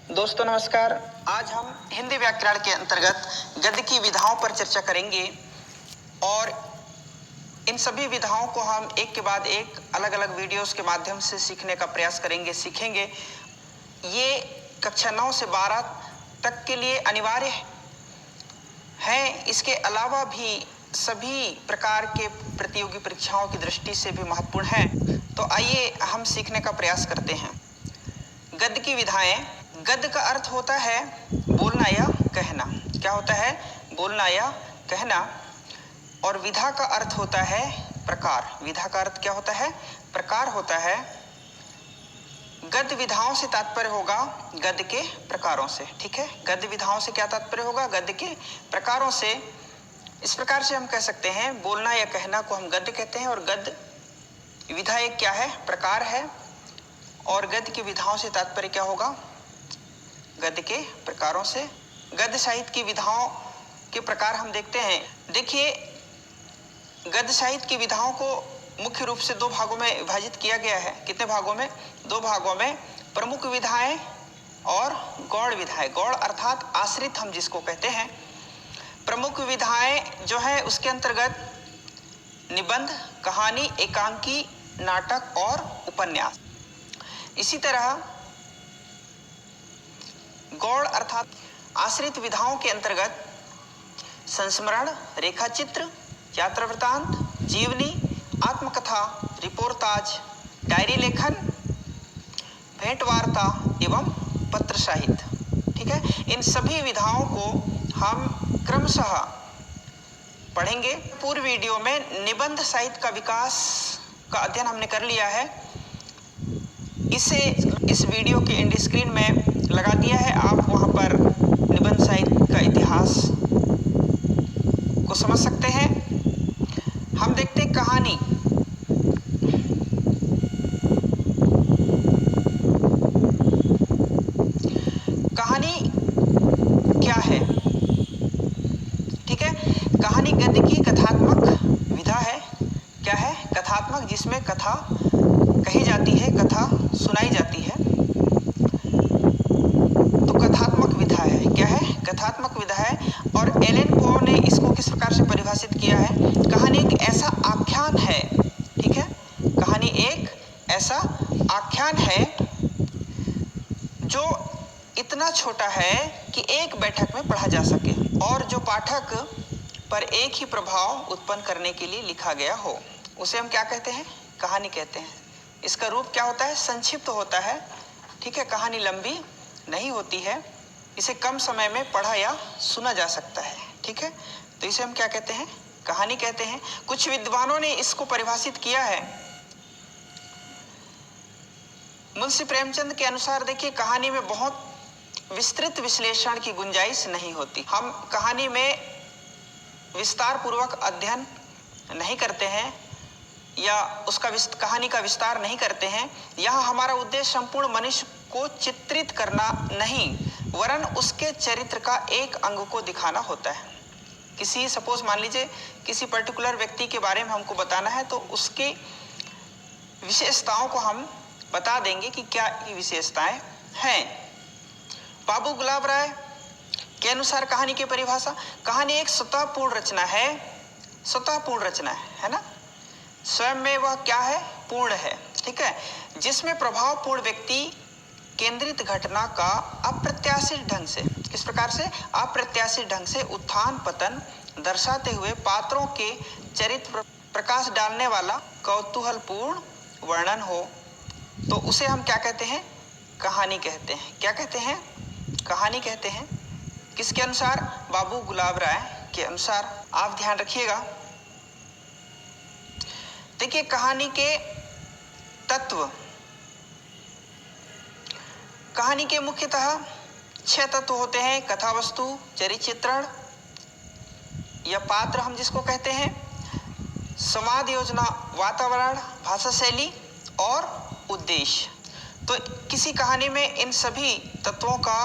दोस्तों नमस्कार। आज हम हिंदी व्याकरण के अंतर्गत गद्य की विधाओं पर चर्चा करेंगे और इन सभी विधाओं को हम एक के बाद एक अलग अलग वीडियोस के माध्यम से सीखने का प्रयास सीखेंगे। ये कक्षा 9 से 12 तक के लिए अनिवार्य है। इसके अलावा भी सभी प्रकार के प्रतियोगी परीक्षाओं की दृष्टि से भी महत्वपूर्ण है। तो आइए हम सीखने का प्रयास करते हैं। गद्य की विधाएं। गद्य का अर्थ होता है बोलना या कहना। क्या होता है? बोलना या कहना। और विधा का अर्थ होता है प्रकार। विधा का अर्थ क्या होता है? प्रकार होता है। गद्य विधाओं से तात्पर्य होगा गद्य के प्रकारों से। ठीक है, गद्य विधाओं से क्या तात्पर्य होगा? गद्य के प्रकारों से। इस प्रकार से हम कह सकते हैं बोलना या कहना को हम गद्य कहते हैं और गद्य विधा एक क्या है? प्रकार है। और गद्य की विधाओं से तात्पर्य क्या होगा? गद्य के प्रकारों से। गद्य साहित्य की विधाओं के प्रकार हम देखते हैं। देखिए, गद्य साहित्य की विधाओं को मुख्य रूप से दो भागों में विभाजित किया गया है। कितने भागों में? दो भागों में। प्रमुख विधाएं और गौड़ विधाएं। गौड़ अर्थात आश्रित हम जिसको कहते हैं। प्रमुख विधाएं जो है उसके अंतर्गत निबंध, कहानी, एकांकी, नाटक और उपन्यास। इसी तरह गौड़ अर्थात आश्रित विधाओं के अंतर्गत संस्मरण, रेखाचित्र, यात्रा वृतांत, जीवनी, आत्मकथा, रिपोर्टाज, डायरी लेखन, भेंट वार्ता एवं पत्र साहित्य। ठीक है, इन सभी विधाओं को हम क्रमशः पढ़ेंगे। पूर्व वीडियो में निबंध साहित्य का विकास का अध्ययन हमने कर लिया है। इसे इस वीडियो के एंड स्क्रीन में लगा दिया है। आप वहां पर निबंध साहित्य का इतिहास को समझ सकते हैं। हम देखते हैं कहानी। कहानी क्या है? ठीक है, कहानी गद्य की कथात्मक विधा है। क्या है? कथात्मक, जिसमें कथा कही जाती है, कथा सुनाई जाती है, तो कथात्मक विधा है। क्या है? कथात्मक विधा है। और एलन पो ने इसको किस प्रकार से परिभाषित किया है? कहानी एक ऐसा आख्यान है। ठीक है, कहानी एक ऐसा आख्यान है जो इतना छोटा है कि एक बैठक में पढ़ा जा सके और जो पाठक पर एक ही प्रभाव उत्पन्न करने के लिए लिखा गया हो, उसे हम क्या कहते हैं? कहानी कहते हैं। इसका रूप क्या होता है? संक्षिप्त होता है। ठीक है, कहानी लंबी नहीं होती है। इसे कम समय में पढ़ा या सुना जा सकता है। ठीक है, तो इसे हम क्या कहते हैं? कहानी कहते हैं। कुछ विद्वानों ने इसको परिभाषित किया है। मुंशी प्रेमचंद के अनुसार देखिए, कहानी में बहुत विस्तृत विश्लेषण की गुंजाइश नहीं होती। हम कहानी में विस्तार पूर्वक अध्ययन नहीं करते हैं या उसका कहानी का विस्तार नहीं करते हैं। यहाँ हमारा उद्देश्य संपूर्ण मनुष्य को चित्रित करना नहीं, वरन उसके चरित्र का एक अंग को दिखाना होता है। किसी सपोज मान लीजिए किसी पर्टिकुलर व्यक्ति के बारे में हमको बताना है, तो उसकी विशेषताओं को हम बता देंगे कि क्या ये विशेषताएं हैं। बाबू गुलाब राय के अनुसार कहानी की परिभाषा, कहानी एक स्वतःपूर्ण रचना है। स्वतःपूर्ण रचना है ना, स्वयं में वह क्या है? पूर्ण है। ठीक है, जिसमें प्रभावपूर्ण व्यक्ति केंद्रित घटना का अप्रत्याशित ढंग से, किस प्रकार से? अप्रत्याशित ढंग से उत्थान पतन दर्शाते हुए पात्रों के चरित्र प्रकाश डालने वाला कौतूहलपूर्ण वर्णन हो, तो उसे हम क्या कहते हैं? कहानी कहते हैं। क्या कहते हैं? कहानी कहते हैं। किसके अनुसार? बाबू गुलाब राय के अनुसार। आप ध्यान रखिएगा। देखिए, कहानी के तत्व, कहानी के मुख्यतः 6 तत्व होते हैं। कथा वस्तु, चरित्र चित्रण या पात्र हम जिसको कहते हैं, संवाद योजना, वातावरण, भाषा शैली और उद्देश्य। तो किसी कहानी में इन सभी तत्वों का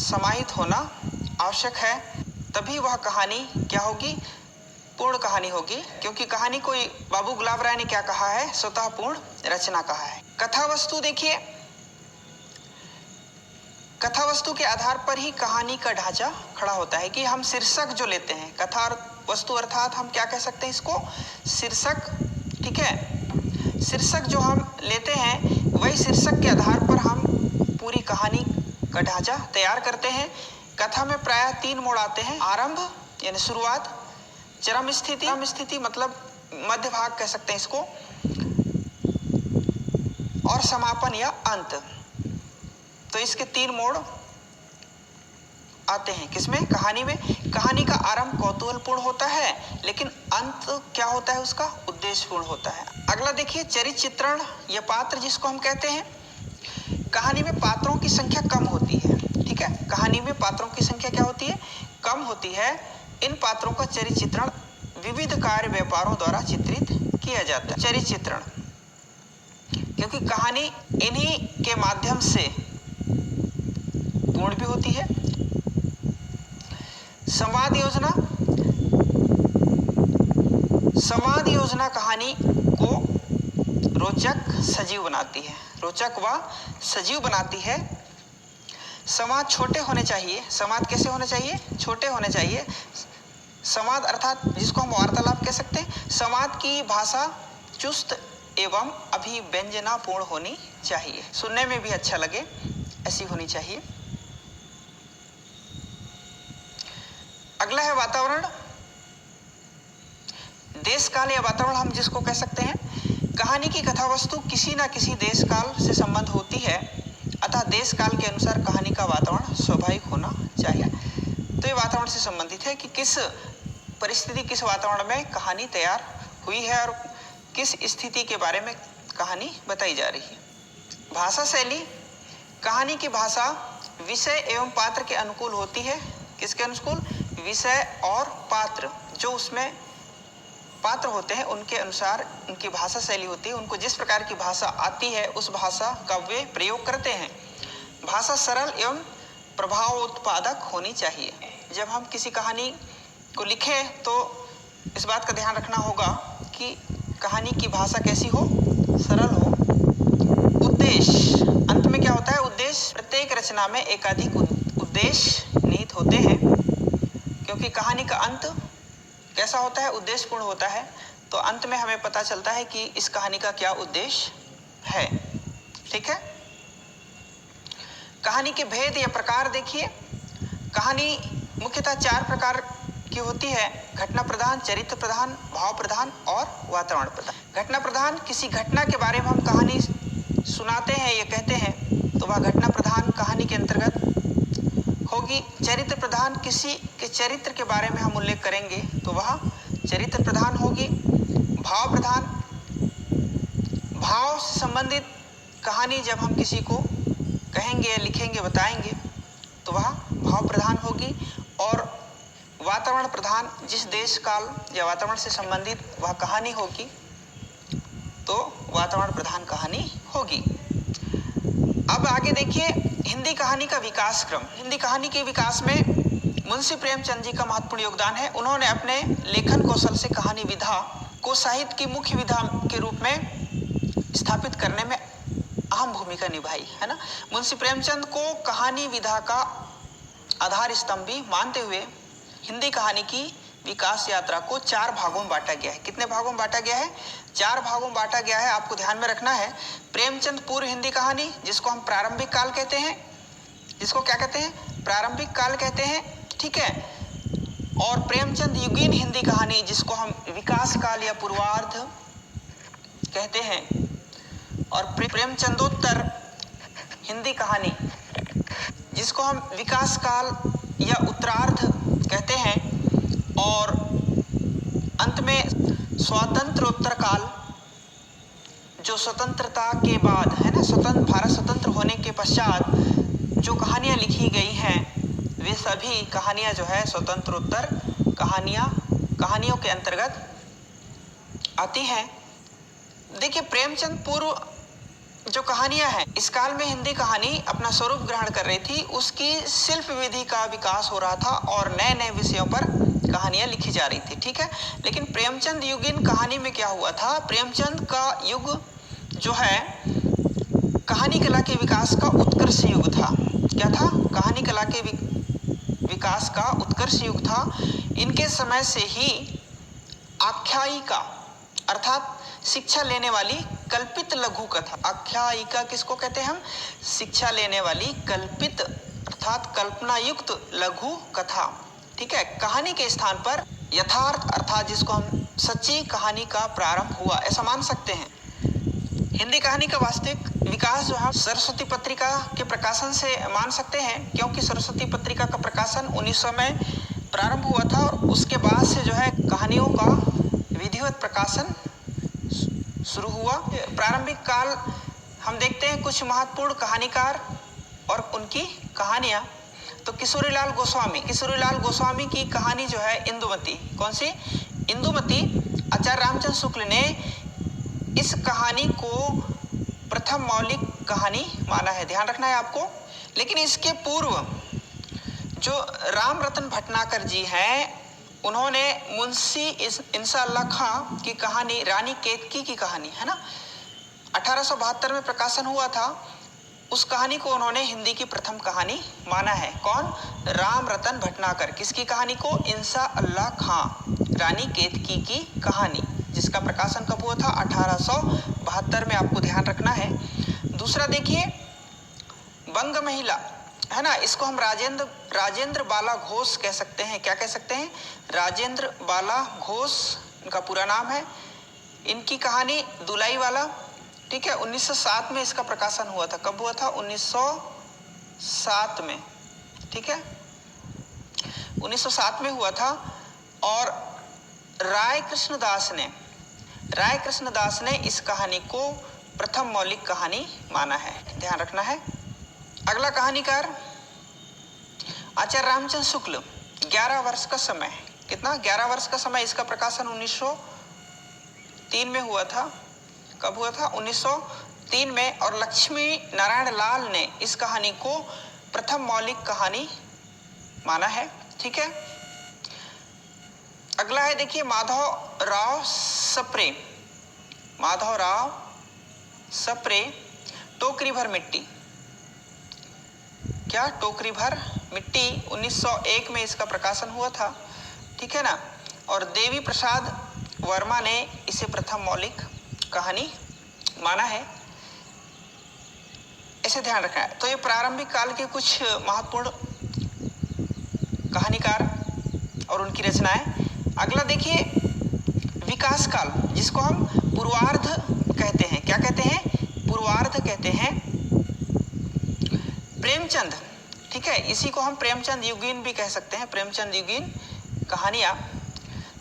समाहित होना आवश्यक है, तभी वह कहानी क्या होगी? पूर्ण कहानी होगी। क्योंकि कहानी को बाबू गुलाब राय ने क्या कहा है? स्वतः पूर्ण रचना कहा है। कथा वस्तु देखिए, कथा वस्तु के आधार पर ही कहानी का ढांचा खड़ा होता है कि हम शीर्षक जो लेते हैं, कथा वस्तु अर्थात हम क्या कह सकते हैं इसको, शीर्षक। ठीक है, शीर्षक जो हम लेते हैं वही शीर्षक के आधार पर हम पूरी कहानी का ढांचा तैयार करते हैं। कथा में प्रायः 3 मोड़ आते हैं, आरंभ यानी शुरुआत, चरम स्थिति मतलब मध्य भाग कह सकते हैं इसको, और समापन या अंत। तो इसके 3 मोड़ आते हैं किसमें, कहानी में। कहानी का आरंभ कौतूहलपूर्ण होता है, लेकिन अंत क्या होता है उसका, उद्देश्यपूर्ण होता है। अगला देखिए, चरित्र चित्रण या पात्र जिसको हम कहते हैं। कहानी में पात्रों की संख्या कम होती है। ठीक है, कहानी में पात्रों की संख्या क्या होती है, कम होती है। इन पात्रों का चरित्र चित्रण विविध कार्य व्यापारों द्वारा चित्रित किया जाता है। चरित्र चित्रण, क्योंकि कहानी इन्हीं के माध्यम से पूर्ण भी होती है। संवाद योजना, संवाद योजना कहानी को रोचक सजीव बनाती है, रोचक व सजीव बनाती है। संवाद छोटे होने चाहिए। संवाद कैसे होने चाहिए, छोटे होने चाहिए। संवाद अर्थात जिसको हम वार्तालाप कह सकते हैं। संवाद की भाषा चुस्त एवं अभिव्यंजनापूर्ण होनी चाहिए, सुनने में भी अच्छा लगे, ऐसी होनी चाहिए। अगला है वातावरण। देश काल या वातावरण हम जिसको कह सकते हैं। कहानी की कथा वस्तु किसी न किसी देश काल से संबंध होती है, अतः देश काल के अनुसार कहानी का वातावरण स्वाभाविक होना चाहिए। तो ये वातावरण से संबंधित है कि किस परिस्थिति, किस वातावरण में कहानी तैयार हुई है और किस स्थिति के बारे में कहानी बताई जा रही है। भाषा शैली, कहानी की भाषा विषय एवं पात्र के अनुकूल होती है। किसके अनुकूल, विषय और पात्र, जो उसमें पात्र होते हैं उनके अनुसार उनकी भाषा शैली होती है। उनको जिस प्रकार की भाषा आती है उस भाषा का वे प्रयोग करते हैं। भाषा सरल एवं प्रभाव उत्पादक होनी चाहिए। जब हम किसी कहानी को लिखें तो इस बात का ध्यान रखना होगा कि कहानी की भाषा कैसी हो, सरल हो। उद्देश्य, अंत में क्या होता है, उद्देश्य। प्रत्येक रचना में एकाधिक उद्देश्य निहित होते हैं, क्योंकि कहानी का अंत कैसा होता है, उद्देश्यपूर्ण होता है। तो अंत में हमें पता चलता है कि इस कहानी का क्या उद्देश्य है। ठीक है, कहानी के भेद या प्रकार देखिए। कहानी मुख्यतः 4 प्रकार की होती है, घटना प्रधान, चरित्र प्रधान, भाव प्रधान और वातावरण प्रधान। घटना प्रधान, किसी घटना के बारे में हम कहानी सुनाते हैं या कहते हैं तो वह घटना प्रधान कहानी के अंतर्गत होगी। चरित्र प्रधान, किसी के चरित्र के बारे में हम उल्लेख करेंगे तो वह चरित्र प्रधान होगी। भाव प्रधान, भाव से संबंधित कहानी जब हम किसी को कहेंगे या लिखेंगे, बताएंगे तो वह भाव प्रधान होगी। और वातावरण प्रधान, जिस देश काल या वातावरण से संबंधित वह कहानी होगी तो वातावरण प्रधान कहानी होगी। अब आगे देखिए, हिंदी कहानी का विकास क्रम। हिंदी कहानी के विकास में मुंशी प्रेमचंद जी का महत्वपूर्ण योगदान है। उन्होंने अपने लेखन कौशल से कहानी विधा को साहित्य की मुख्य विधा के रूप में स्थापित करने में अहम भूमिका निभाई है ना। मुंशी प्रेमचंद को कहानी विधा का आधार स्तंभ भी मानते हुए हिंदी कहानी की विकास यात्रा को 4 भागों में बांटा गया है। कितने भागों में बांटा गया है, 4 भागों में बांटा गया है। आपको ध्यान में रखना है। प्रेमचंद पूर्व हिंदी कहानी, जिसको हम प्रारंभिक काल कहते हैं, जिसको क्या कहते हैं, प्रारंभिक काल कहते हैं। ठीक है, और प्रेमचंद युगीन हिंदी कहानी, जिसको हम विकास काल या पूर्वार्ध कहते हैं, और प्रेमचंदोत्तर हिंदी कहानी, जिसको हम विकास काल या उत्तरार्ध कहते हैं। और अंत में स्वातंत्रोत्तर काल, जो स्वतंत्रता के बाद है ना, भारत स्वतंत्र होने के पश्चात जो कहानियाँ लिखी गई हैं वे सभी कहानियाँ जो है स्वतंत्रोत्तर कहानियों के अंतर्गत आती हैं। देखिए, प्रेमचंद पूर्व जो कहानियां हैं, इस काल में हिंदी कहानी अपना स्वरूप ग्रहण कर रही थी। उसकी शिल्प विधि का विकास हो रहा था और नए नए विषयों पर कहानियां लिखी जा रही थी। ठीक है, लेकिन प्रेमचंद युगीन कहानी में क्या हुआ था, प्रेमचंद का युग जो है कहानी कला के विकास का उत्कर्ष युग था। क्या था, कहानी कला के विकास का उत्कर्ष युग था। इनके समय से ही आख्यायिका अर्थात शिक्षा लेने वाली कल्पित लघु कथा, आख्यायिका किसको कहते हैं हम, शिक्षा लेने वाली कल्पित अर्थात कल्पना युक्त लघु कथा, ठीक है, कहानी के स्थान पर यथार्थ अर्थात जिसको हम सच्ची कहानी का प्रारंभ हुआ ऐसा मान सकते हैं। हिंदी कहानी का वास्तविक विकास जो है सरस्वती पत्रिका के प्रकाशन से मान सकते हैं, क्योंकि सरस्वती पत्रिका का प्रकाशन 1900 में प्रारंभ हुआ था और उसके बाद से जो है कहानियों का विधिवत प्रकाशन शुरू हुआ। प्रारंभिक काल हम देखते हैं कुछ महत्वपूर्ण कहानीकार और उनकी कहानियां। तो किशोरीलाल गोस्वामी की कहानी जो है इंदुमती, कौन सी, इंदुमती, आचार्य रामचंद्र शुक्ल ने इस कहानी को प्रथम मौलिक कहानी माना है, ध्यान रखना है आपको। लेकिन इसके पूर्व जो राम रतन भटनागर जी हैं, उन्होंने मुंशी इंशाअल्लाह खां की कहानी रानी केतकी की कहानी है ना, 1872 में प्रकाशन हुआ था, उस कहानी को उन्होंने हिंदी की प्रथम कहानी माना है। कौन, राम रतन भटनागर, किसकी कहानी को, इंशाअल्लाह खां, रानी केतकी की कहानी, जिसका प्रकाशन कब हुआ था, 1872 में, आपको ध्यान रखना है। दूसरा देखिए बंग महिला है ना, इसको हम राजेंद्र बाला घोष कह सकते हैं। क्या कह सकते हैं, राजेंद्र बाला घोष इनका पूरा नाम है। इनकी कहानी दुलाई वाला, ठीक है, 1907 में इसका प्रकाशन हुआ था। कब हुआ था, 1907 में, ठीक है, 1907 में हुआ था। और राय कृष्णदास ने इस कहानी को प्रथम मौलिक कहानी माना है, ध्यान रखना है। अगला कहानीकार आचार्य रामचंद्र शुक्ल, 11 वर्ष का समय, कितना, 11 वर्ष का समय, इसका प्रकाशन 1903 में हुआ था। कब हुआ था, 1903 में। और लक्ष्मी नारायण लाल ने इस कहानी को प्रथम मौलिक कहानी माना है, ठीक है। अगला है देखिए माधवराव सप्रे, टोकरी भर मिट्टी, क्या, टोकरी भर मिट्टी, 1901 में इसका प्रकाशन हुआ था, ठीक है ना। और देवी प्रसाद वर्मा ने इसे प्रथम मौलिक कहानी माना है, ऐसे ध्यान रखना है। तो ये प्रारंभिक काल के कुछ महत्वपूर्ण कहानीकार और उनकी रचनाएं। अगला देखिए विकास काल, जिसको हम पूर्वार्ध कहते हैं। क्या कहते हैं, पूर्वार्ध कहते हैं। प्रेमचंद, ठीक है, इसी को हम प्रेमचंद युगीन भी कह सकते हैं, प्रेमचंद युगीन कहानियां।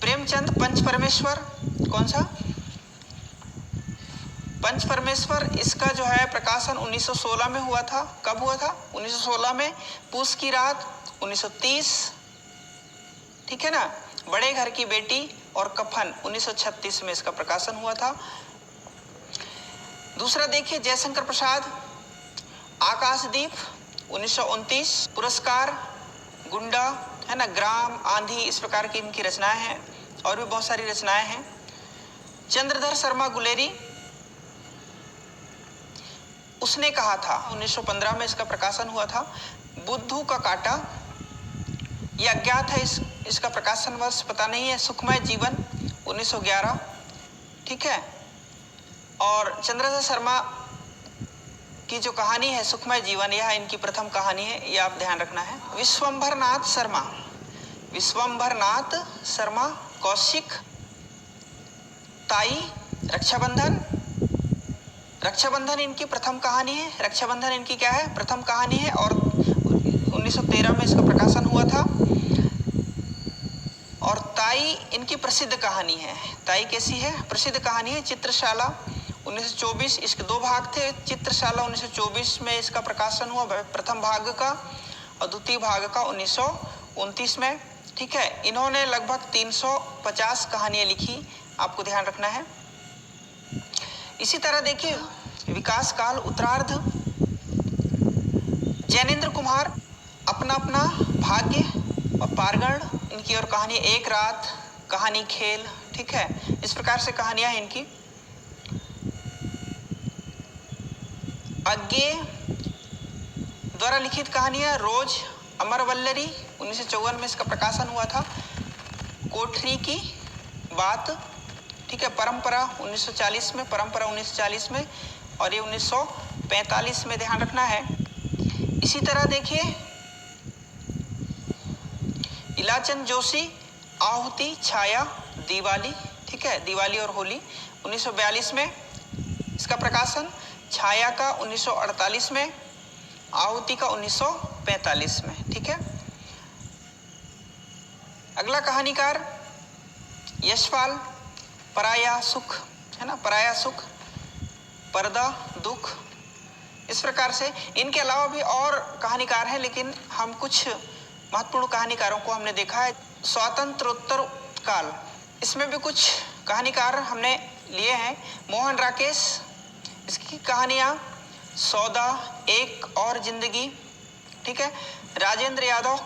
प्रेमचंद पंच परमेश्वर, कौन सा, पंच परमेश्वर, इसका जो है प्रकाशन 1916 में हुआ था। कब हुआ था, 1916 में। पूस की रात 1930, ठीक है ना। बड़े घर की बेटी और कफन 1936 में इसका प्रकाशन हुआ था। दूसरा देखिए जयशंकर प्रसाद, आकाशदीप 1929, पुरस्कार, गुंडा है ना, ग्राम, आंधी, इस प्रकार की इनकी रचनाएं हैं और भी बहुत सारी रचनाएं हैं। चंद्रधर शर्मा गुलेरी, उसने कहा था, 1915 में इसका प्रकाशन हुआ था। बुद्धू का कांटा, यह अज्ञात है, इसका प्रकाशन वर्ष पता नहीं है। सुखमय जीवन 1911, ठीक है। और चंद्रधर शर्मा की जो कहानी है सुखमय जीवन, यह इनकी प्रथम कहानी है, यह आप ध्यान रखना है। विश्वंभरनाथ शर्मा, कौशिक, ताई, रक्षाबंधन इनकी प्रथम कहानी है। रक्षाबंधन इनकी क्या है, प्रथम कहानी है और 1913 में इसका प्रकाशन हुआ था। और ताई इनकी प्रसिद्ध कहानी है। ताई कैसी है, प्रसिद्ध कहानी है। चित्रशाला 1924, इसके 2 भाग थे। चित्रशाला 1924 में इसका प्रकाशन हुआ, प्रथम भाग का, और द्वितीय भाग का 1929 में, ठीक है। इन्होंने लगभग 350 कहानियां लिखी, आपको ध्यान रखना है। इसी तरह देखिए विकास काल उत्तरार्ध, जैनेन्द्र कुमार, अपना अपना भाग्य और पारगण, इनकी और कहानी, एक रात, कहानी खेल, ठीक है, इस प्रकार से कहानियां हैं इनकी। अज्ञे द्वारा लिखित कहानियाँ रोज अमरवल्लरी 1954 में इसका प्रकाशन हुआ था। कोठरी की बात, ठीक है, परंपरा 1940 में, परंपरा 1940 में, और ये 1945 में, ध्यान रखना है। इसी तरह देखिए इलाचंद जोशी आहुति छाया दिवाली, ठीक है, दिवाली और होली 1942 में इसका प्रकाशन, छाया का 1948 में, आहुति का 1945 में, ठीक है। अगला कहानीकार यशपाल, पराया सुख, है ना, पराया सुख, पर्दा दुख, इस प्रकार से। इनके अलावा भी और कहानीकार हैं, लेकिन हम कुछ महत्वपूर्ण कहानीकारों को हमने देखा है। स्वातंत्रोत्तर काल, इसमें भी कुछ कहानीकार हमने लिए हैं। मोहन राकेश, इसकी कहानियाँ सौदा, एक और जिंदगी, ठीक है। राजेंद्र यादव,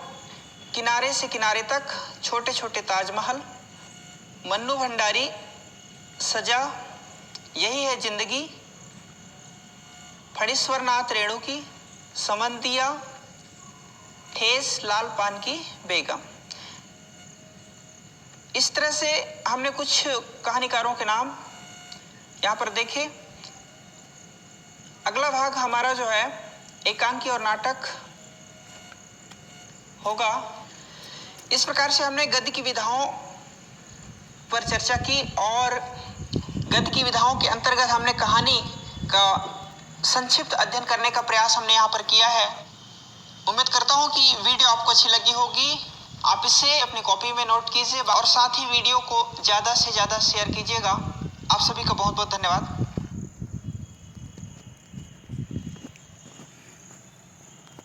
किनारे से किनारे तक, छोटे छोटे ताजमहल। मन्नू भंडारी, सजा, यही है जिंदगी। फणीश्वर नाथ रेणु की समंतिया, ठेस लाल पान की बेगम। इस तरह से हमने कुछ कहानीकारों के नाम यहाँ पर देखे। अगला भाग हमारा जो है एकांकी और नाटक होगा। इस प्रकार से हमने गद्य की विधाओं पर चर्चा की और गद्य की विधाओं के अंतर्गत हमने कहानी का संक्षिप्त अध्ययन करने का प्रयास हमने यहाँ पर किया है। उम्मीद करता हूँ कि वीडियो आपको अच्छी लगी होगी। आप इसे अपनी कॉपी में नोट कीजिए और साथ ही वीडियो को ज़्यादा से ज़्यादा शेयर कीजिएगा। आप सभी का बहुत बहुत धन्यवाद।